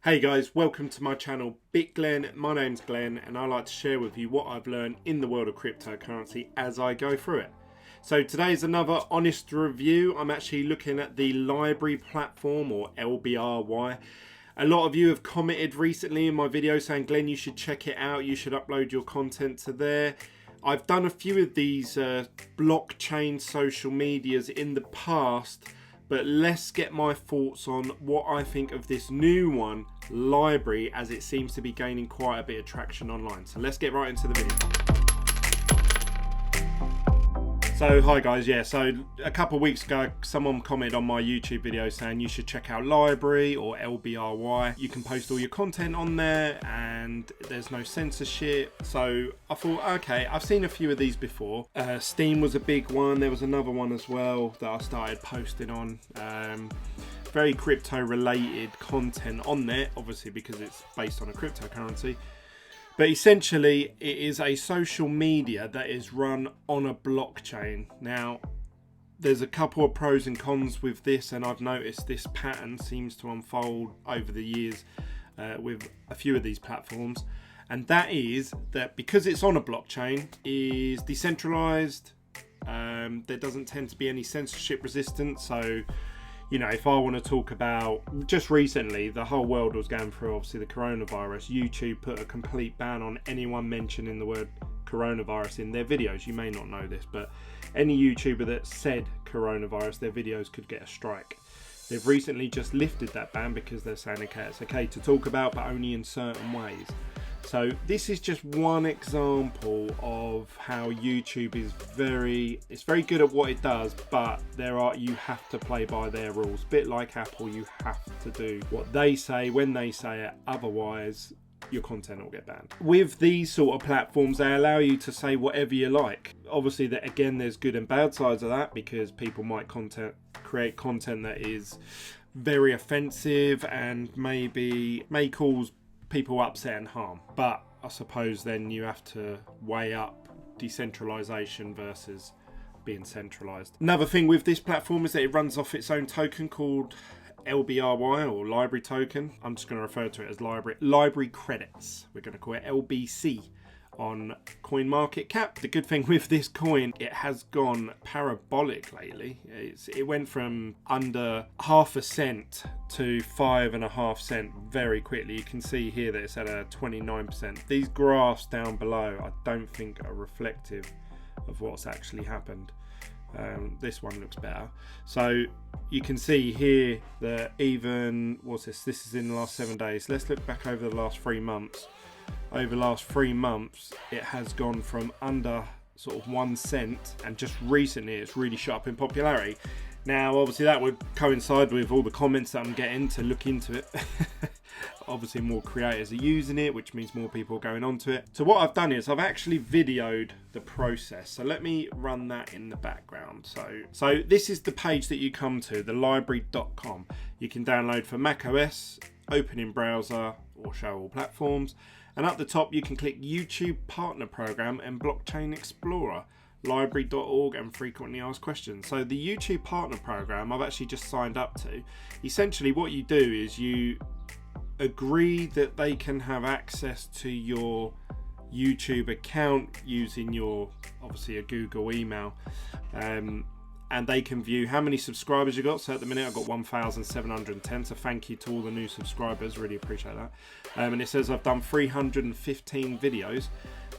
Hey guys, welcome to my channel BitGlenn. My name's Glenn and I like to share with you what I've learned in the world of cryptocurrency as I go through it. So today's another honest review. I'm actually looking at the LBRY platform, or LBRY. A lot of you have commented recently in my video saying, Glenn, you should check it out, you should upload your content to there. I've done a few of these blockchain social medias in the past, but let's get my thoughts on what I think of this new one, LBRY, as it seems to be gaining quite a bit of traction online. So let's get right into the video. So hi guys, so a couple of weeks ago someone commented on my YouTube video saying you should check out LBRY or LBRY. You can post all your content on there and there's no censorship. So I thought, okay, I've seen a few of these before. Steam was a big one. There was another one as well that I started posting on. Very crypto related content on there, obviously because it's based on a cryptocurrency. But essentially, it is a social media that is run on a blockchain. Now, there's a couple of pros and cons with this, and I've noticed this pattern seems to unfold over the years with a few of these platforms. And that is that because it's on a blockchain, is decentralized. There doesn't tend to be any censorship resistance. So, you know, if I want to talk about, just recently, the whole world was going through, obviously, the coronavirus. YouTube put a complete ban on anyone mentioning the word coronavirus in their videos. You may not know this, but any YouTuber that said coronavirus, their videos could get a strike. They've recently just lifted that ban because they're saying, okay, it's okay to talk about, but only in certain ways. So this is just one example of how YouTube is very good at what it does, but you have to play by their rules. Bit like Apple, you have to do what they say when they say it, otherwise your content will get banned. With these sort of platforms, they allow you to say whatever you like. Obviously, that again, there's good and bad sides of that, because people might create content that is very offensive and may cause people upset and harm. But I suppose then you have to weigh up decentralization versus being centralized. Another thing with this platform is that it runs off its own token called LBRY, or LBRY token. I'm just going to refer to it as LBRY credits. We're going to call it LBC on CoinMarketCap. The good thing with this coin, it has gone parabolic lately. It went from under half a cent to 5.5 cents very quickly. You can see here that it's at a 29%. These graphs down below I don't think are reflective of what's actually happened. This one looks better. So you can see here that even, what's this? This is in the last 7 days. Let's look back over the last 3 months. Over the last 3 months, it has gone from under sort of 1 cent, and just recently it's really shot up in popularity. Now, obviously that would coincide with all the comments that I'm getting to look into it. Obviously more creators are using it, which means more people are going onto it. So what I've done is I've actually videoed the process. So let me run that in the background. So this is the page that you come to, the LBRY.com. You can download for macOS, open in browser, or show all platforms. And at the top, you can click YouTube Partner Program and Blockchain Explorer, LBRY.org, and Frequently Asked Questions. So the YouTube Partner Program, I've actually just signed up to. Essentially, what you do is you agree that they can have access to your YouTube account using obviously a Google email. And they can view how many subscribers you got. So at the minute I've got 1,710. So thank you to all the new subscribers, really appreciate that. And it says I've done 315 videos,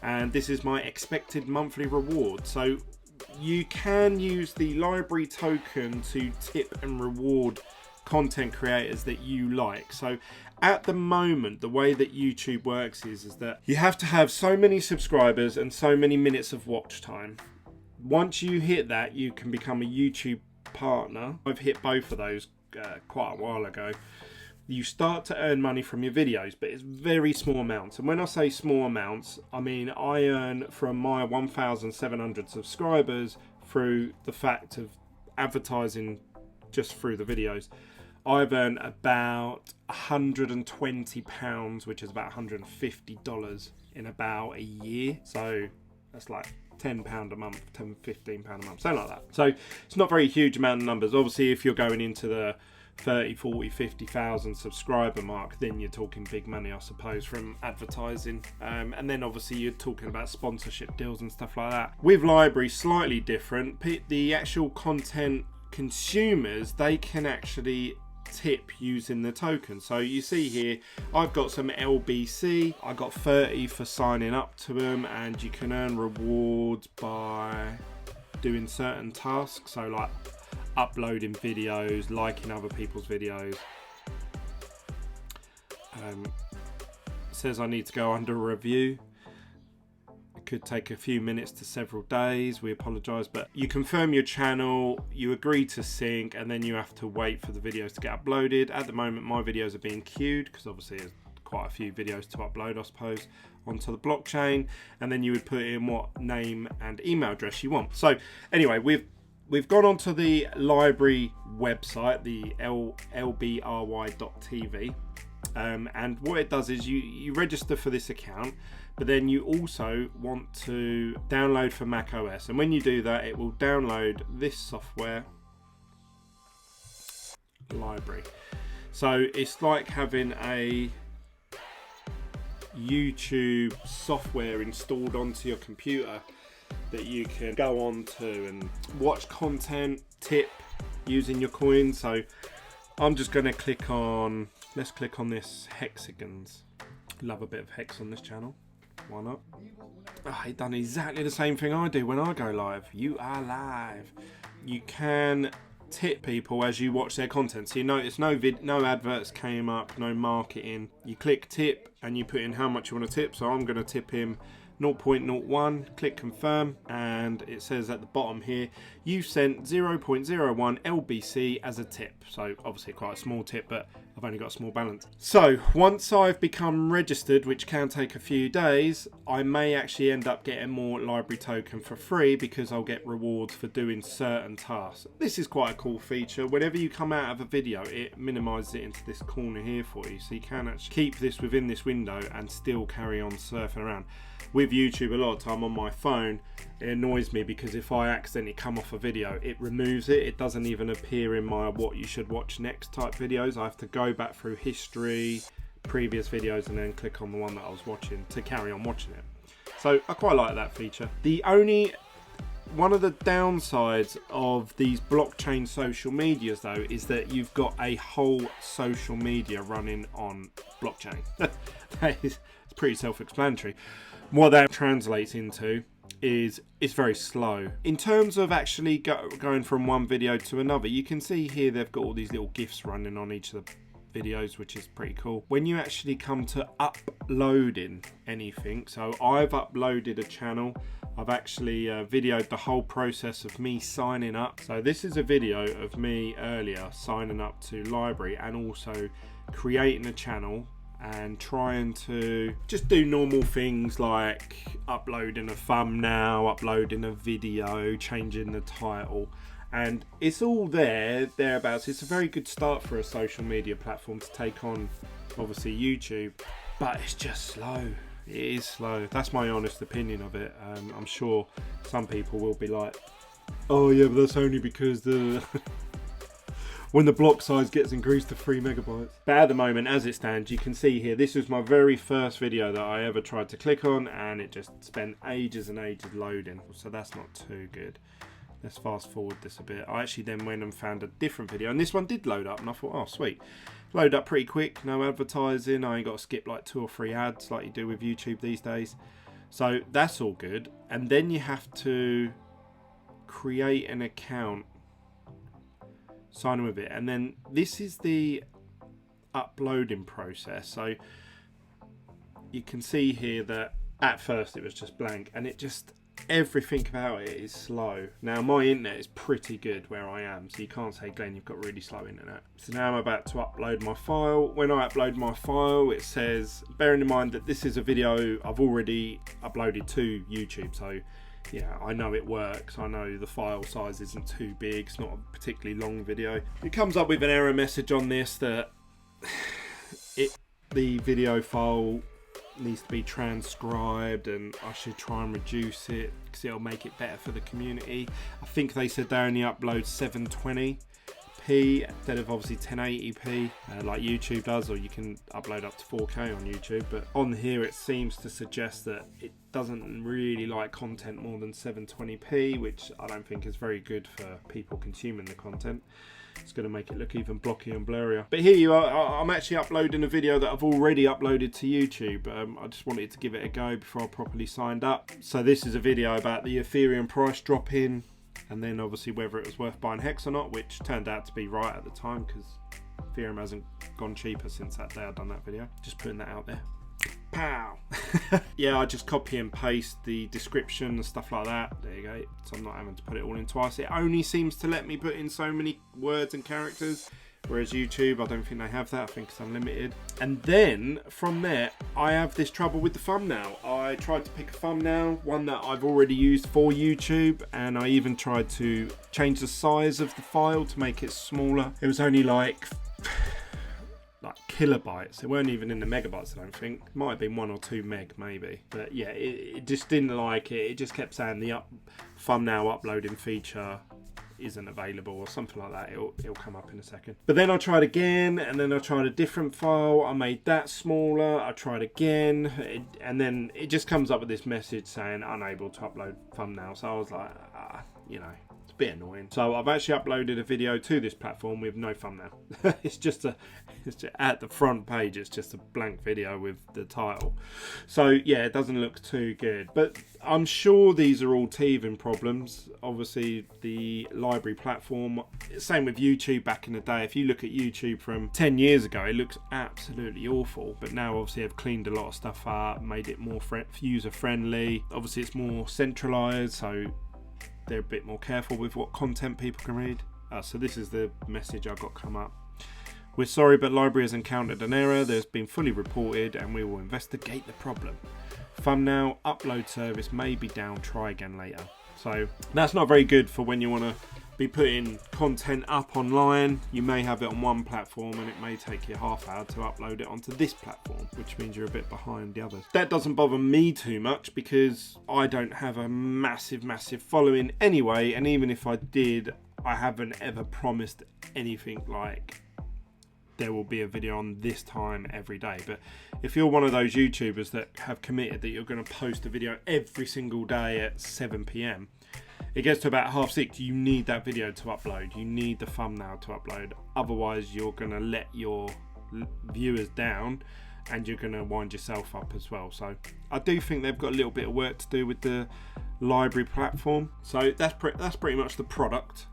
and this is my expected monthly reward. So you can use the LBRY token to tip and reward content creators that you like. So at the moment, the way that YouTube works is that you have to have so many subscribers and so many minutes of watch time. Once you hit that, you can become a YouTube partner. I've hit both of those quite a while ago. You start to earn money from your videos, but it's very small amounts. And when I say small amounts, I mean I earn from my 1,700 subscribers through the fact of advertising just through the videos. I've earned about £120, which is about $150 in about a year. So that's like £10 a month, £15 a month, something like that. So it's not very huge amount of numbers. Obviously, if you're going into the 30, 40, 50,000 subscriber mark, then you're talking big money, I suppose, from advertising. And then obviously you're talking about sponsorship deals and stuff like that. With LBRY, slightly different. The actual content consumers, they can actually tip using the token. So you see here, I've got some LBC. I got 30 for signing up to them, and you can earn rewards by doing certain tasks. So like uploading videos, liking other people's videos. Says I need to go under review. It could take a few minutes to several days. We apologize, but you confirm your channel, you agree to sync, and then you have to wait for the videos to get uploaded. At the moment, my videos are being queued because obviously there's quite a few videos to upload, I suppose, onto the blockchain. And then you would put in what name and email address you want. So anyway, we've gone onto the LBRY website, the LBRY.tv, and what it does is you register for this account, but then you also want to download for Mac OS, and when you do that, it will download this software, LBRY. So it's like having a YouTube software installed onto your computer that you can go on to and watch content, tip using your coins. So I'm just going to click on, let's click on this hexagons. Love a bit of hex on this channel. Why not? Oh, it done exactly the same thing I do when I go live. You are live. You can tip people as you watch their content. So you notice no adverts came up, no marketing. You click tip and you put in how much you want to tip. So I'm going to tip him 0.01, click confirm, and it says at the bottom here, you sent 0.01 LBC as a tip. So obviously quite a small tip, but I've only got a small balance. So once I've become registered, which can take a few days, I may actually end up getting more LBRY token for free because I'll get rewards for doing certain tasks. This is quite a cool feature. Whenever you come out of a video, it minimizes it into this corner here for you. So you can actually keep this within this window and still carry on surfing around. With YouTube, a lot of time on my phone, it annoys me because if I accidentally come off a video, it removes it. It doesn't even appear in my what you should watch next type videos. I have to go back through history, previous videos, and then click on the one that I was watching to carry on watching it. So I quite like that feature. One of the downsides of these blockchain social medias though is that you've got a whole social media running on blockchain. It's pretty self-explanatory. What that translates into is it's very slow. In terms of actually going from one video to another, you can see here they've got all these little GIFs running on each of the videos, which is pretty cool. When you actually come to uploading anything, so I've uploaded a channel, I've actually videoed the whole process of me signing up. So this is a video of me earlier signing up to LBRY and also creating a channel and trying to just do normal things like uploading a thumbnail, uploading a video, changing the title, and it's all thereabouts. It's a very good start for a social media platform to take on, obviously, YouTube, but it's just slow. It is slow. That's my honest opinion of it. I'm sure some people will be like, oh yeah, but that's only because the when the block size gets increased to 3 megabytes. But at the moment, as it stands, you can see here, this was my very first video that I ever tried to click on, and it just spent ages and ages loading. So that's not too good. Let's fast forward this a bit. I actually then went and found a different video, and this one did load up, and I thought, oh sweet. Load up pretty quick, no advertising. I ain't got to skip like 2 or 3 ads like you do with YouTube these days. So that's all good. And then you have to create an account, sign in with it, and then this is the uploading process. So you can see here that at first it was just blank, and it just, everything about it is slow. Now my internet is pretty good where I am, so you can't say, Glenn, you've got really slow internet. So now I'm about to upload my file. When I upload my file, it says, bearing in mind that this is a video I've already uploaded to YouTube, so yeah, I know it works. I know the file size isn't too big. It's not a particularly long video. It comes up with an error message on this that the video file needs to be transcribed, and I should try and reduce it because it'll make it better for the community. I think they said they only upload 720 1080p instead of obviously 1080p like YouTube does, or you can upload up to 4K on YouTube. But on here it seems to suggest that it doesn't really like content more than 720p, which I don't think is very good for people consuming the content. It's going to make it look even blocky and blurrier. But here you are, I'm actually uploading a video that I've already uploaded to YouTube. I just wanted to give it a go before I properly signed up. So this is a video about the Ethereum price dropping, and then obviously whether it was worth buying Hex or not, which turned out to be right at the time because Ethereum hasn't gone cheaper since that day I've done that video. Just putting that out there. Pow! Yeah, I just copy and paste the description and stuff like that. There you go. So I'm not having to put it all in twice. It only seems to let me put in so many words and characters, whereas YouTube, I don't think they have that. I think it's unlimited. And then from there, I have this trouble with the thumbnail. I tried to pick a thumbnail, one that I've already used for YouTube, and I even tried to change the size of the file to make it smaller. It was only like kilobytes. It weren't even in the megabytes, I don't think. It might have been 1 or 2 meg maybe. But yeah, it just didn't like it. It just kept saying the thumbnail uploading feature isn't available or something like that. It'll come up in a second. But then I tried again, and then I tried a different file. I made that smaller. I tried again, and then it just comes up with this message saying unable to upload thumbnail. So I was like, you know, it's a bit annoying. So I've actually uploaded a video to this platform with no thumbnail. It's just at the front page, it's just a blank video with the title. So yeah, it doesn't look too good, but I'm sure these are all teething problems. Obviously the LBRY platform, same with YouTube back in the day. If you look at YouTube from 10 years ago, it looks absolutely awful, but now obviously they've cleaned a lot of stuff up, made it more user friendly. Obviously it's more centralized, so they're a bit more careful with what content people can read. So this is the message I got come up. We're sorry, but LBRY has encountered an error that has been fully reported, and we will investigate the problem. Thumbnail upload service may be down. Try again later. So that's not very good for when you want to be putting content up online. You may have it on one platform and it may take you half hour to upload it onto this platform, which means you're a bit behind the others. That doesn't bother me too much because I don't have a massive following anyway, and even if I did, I haven't ever promised anything like there will be a video on this time every day. But if you're one of those YouTubers that have committed that you're going to post a video every single day at 7 PM, it gets to about 6:30, you need that video to upload. You need the thumbnail to upload. Otherwise, you're going to let your viewers down and you're going to wind yourself up as well. So I do think they've got a little bit of work to do with the LBRY platform. So that's pretty much the product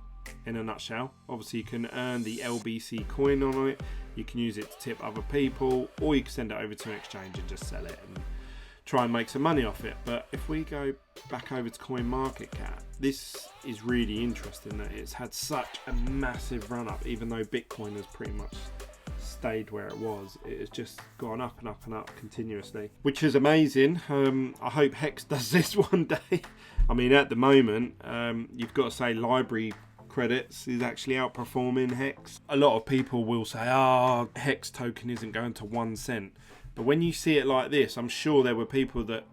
in a nutshell. Obviously you can earn the LBC coin on it, you can use it to tip other people, or you can send it over to an exchange and just sell it and try and make some money off it. But if we go back over to CoinMarketCap, this is really interesting that it's had such a massive run up. Even though Bitcoin has pretty much stayed where it was, it has just gone up and up and up continuously, which is amazing. I hope Hex does this one day. I mean, at the moment, you've got to say LBRY credits is actually outperforming Hex. A lot of people will say, Hex token isn't going to 1 cent. But when you see it like this, I'm sure there were people that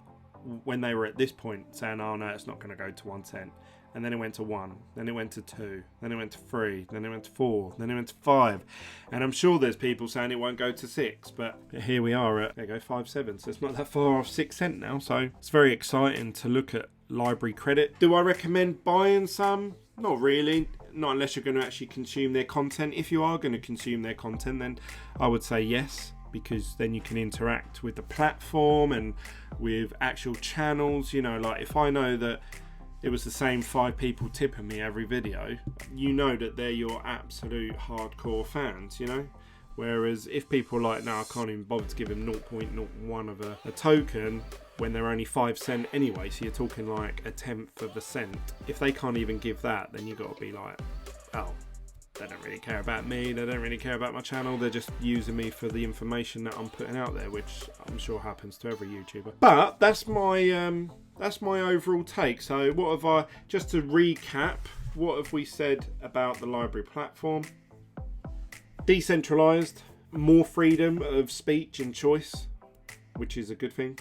when they were at this point saying, oh no, it's not going to go to 1 cent. And then it went to 1, then it went to 2, then it went to 3, then it went to 4, then it went to 5. And I'm sure there's people saying it won't go to 6, but here we are at, there you go, 5.7. So it's not that far off 6 cent now. So it's very exciting to look at LBRY credit. Do I recommend buying some? Not really, not unless you're going to actually consume their content. If you are going to consume their content, then I would say yes, because then you can interact with the platform and with actual channels. You know, like if I know that it was the same 5 people tipping me every video, you know that they're your absolute hardcore fans, you know? Whereas if people are like, no, I can't even bother to give them 0.01 of a token when they're only 5 cent anyway, so you're talking like 1/10 of a cent. If they can't even give that, then you got to be like, oh, they don't really care about me, they don't really care about my channel, they're just using me for the information that I'm putting out there, which I'm sure happens to every YouTuber. But that's my overall take. So what have I, just to recap, what have we said about the LBRY platform? Decentralized, more freedom of speech and choice, which is a good thing.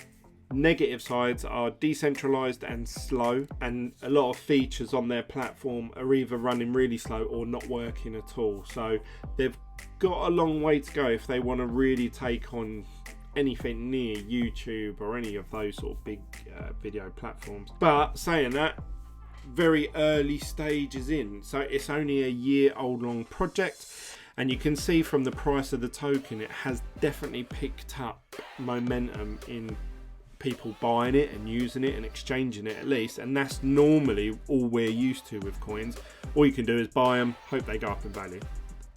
Negative sides are decentralized and slow, and a lot of features on their platform are either running really slow or not working at all. So they've got a long way to go if they want to really take on anything near YouTube or any of those sort of big video platforms. But saying that, very early stages in, so it's only a year-old long project, and you can see from the price of the token it has definitely picked up momentum in people buying it and using it and exchanging it, at least. And that's normally all we're used to with coins. All you can do is buy them, hope they go up in value.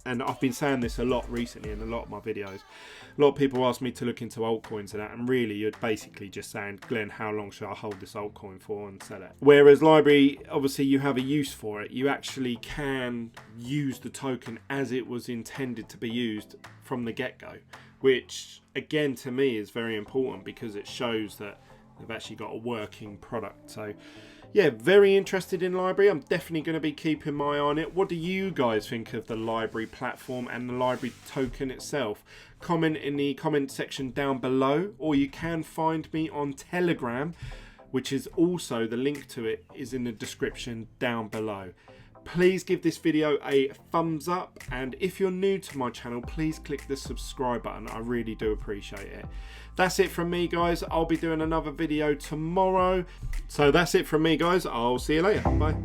And I've been saying this a lot recently in a lot of my videos. A lot of people ask me to look into altcoins and that, and really you're basically just saying, Glenn, how long should I hold this altcoin for and sell it? Whereas LBRY, obviously you have a use for it. You actually can use the token as it was intended to be used from the get-go, which again to me is very important because it shows that they've actually got a working product. So yeah, very interested in LBRY. I'm definitely going to be keeping my eye on it. What do you guys think of the LBRY platform and the LBRY token itself? Comment in the comment section down below, or you can find me on Telegram, which is also, the link to it is in the description down below. Please give this video a thumbs up, and if you're new to my channel, please click the subscribe button. I really do appreciate it. That's it from me, guys. I'll be doing another video tomorrow. So that's it from me, guys. I'll see you later. Bye.